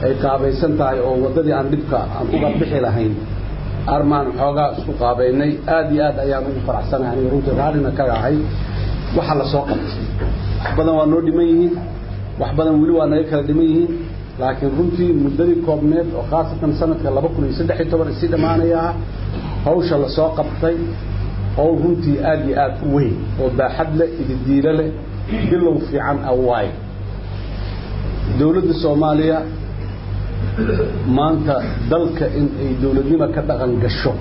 ay qaabaysan tahay oo wadadii aan dhibka aan uga bixi lahayn armaan xoogaa isku qaabaynay aad iyo aad ayaan ugu faraxsanahay runtii raadina ka ahay waxa la soo qabtay wax badan waa noo dhiman yihiin wax badan wali waa naga kala dhiman yihiin laakiin runtii muddadii koobneed oo khaasatan sanadka 2013 si dhamaanaya hawsha la soo qabtay oo runtii aad iyo aad u weyn oo baaxad leh ididiila leh bilow fiican awaay dawladda Soomaaliya maanta dalka in ay dawladnimo ka dhaqan gasho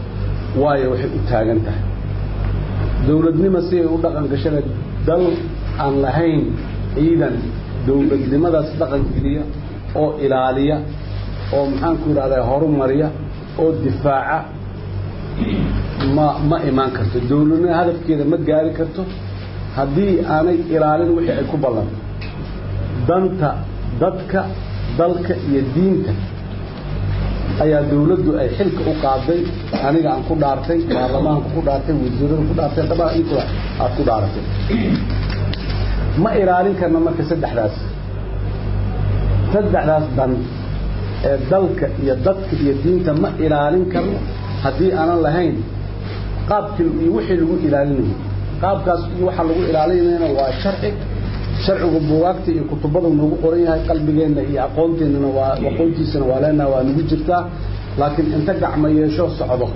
waayo waxay u taagan tahay dawladnimo si ay u dhaqan gasho dal aan lahayn ciidan dawladnimadaas dhaqan geliya oo ilaaliya oo maxaan ku yiraahdaa horumariya oo difaaca ma iman karto dawladnimada hadafkeeda ma gaari karto haddii aanay ilaalin wixii ay ku ballan danta dadka dalka iyo diinta ayaa dawladdu ay xilka u qaaday aniga aan ku dhaartay baarlamaanka ku dhaartay wasiirada ku dhaartay tabaa inta aad ku dhaartay ma ilaalin karna marka saddexdaas dan ee dalka iyo dadka iyo diinta ma ilaalin karno haddii aanan lahayn qaabkii iyo wixii lagu ilaalinayo qaabkaas iyo waxa lagu ilaalinayna waa sharcigu buugaagta iyo kutubada nagu qoran yahay qalbigeena iyo aqoonteena aqoontiisana waa leena waa nagu jirtaa laakiin inta gacmo yeesho socdo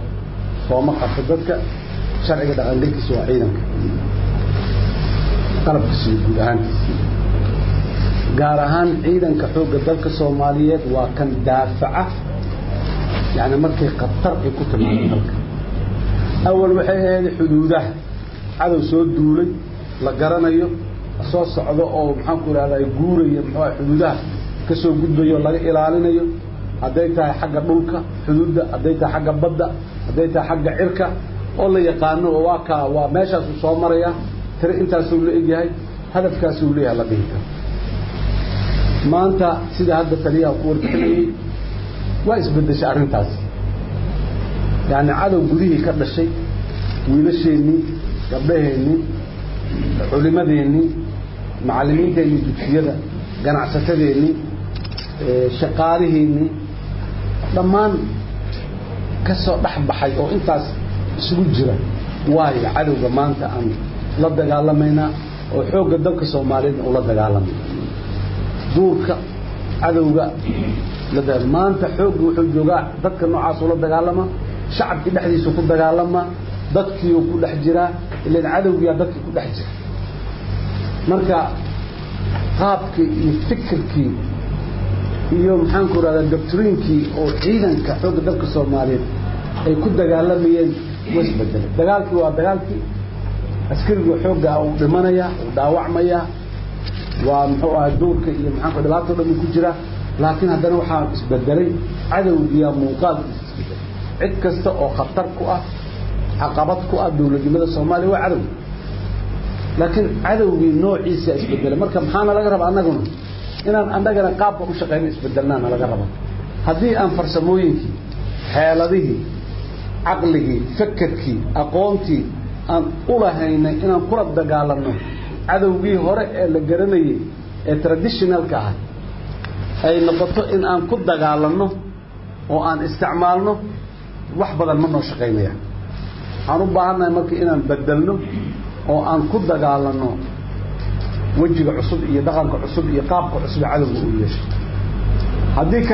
sooma qabto dadka sharciga dhaqankiisa waa ciidanka qalabkiisa guud ahaan gaar ahaan ciidanka xoogga dalka Soomaaliyeed waa kan daafaca yani markay qatar ay ku timaado dalka awal waxay ahayd xuduudaha cadow soo duulay la garanayo soo socdo oo maxaan ku raadayay guurayo xuduudaha ka soo gudbayo laga ilaalinayo haday tahay xagga dhulka xuduudda haday tahay xagga badda haday tahay xagga cirka oo la yaqaano waa meeshaas soo maraya tir intaas uu leeyahay hadafkaas uu leeyahay la dhigto maanta sida hadda taliyaha ku warkayay waa isbedeshay arintaas yani cadow gudihii ka dhashay wiilasheeni gabdhaheeni culimadeeni macallimiinteeni dugsiyada ganacsatadeeni shaqaalihiini dhammaan ka soo dhaxbaxay oo intaas isugu jira waayo cadowga maanta aan la dagaalamayna oo xoogga dalka Soomaaliyeed oo la dagaalamay duurka cadowga la maanta xoogga wuxuu joogaa dadka noocaas oo la dagaalama shacabka dhexdiisa ku dagaalama dadkii ku dhex jira ilaa cadowga dadkii ku dhex jira marka qaabkii iyo fikirkii iyo maxaan ku raadin doctrinkii oo ciidanka xoogga dalka Soomaaliyeed ay ku dagaalamayeen wasbedel dagaalkii waa dagaalkii askariga xoogga uu dhimanaya uu dhaawacmaya waa muxuu ahaa duurka iyo maxaan ku dhibaato dhan ku jira laakiin haddana waxa isbedelay cadowgiya muuqaal cid kasta oo khatar ku ah caqabad ku ah dawladnimada Soomaaliya waa cadow laakiin cadowgii noociisa isbedelay marka maxaana laga rabaa annaguna inaan annagana qaabka u shaqeeyno isbedelnaana laga rabaa haddii aan farsamooyinkii xeeladihii aqligii fikirkii aqoontii aan u lahaynay inaan kula dagaalanno cadowgii hore ee la garanayay ee traditionalka ah ay noqoto in aan ku dagaalanno oo aan isticmaalno wax badan ma noo shaqeynaya aan u baahanahay marka inaan bedelno oo aan ku dagaalanno wajiga cusub iyo dhaqanka cusub iyo qaabka cusub cadowga u yeesho haddii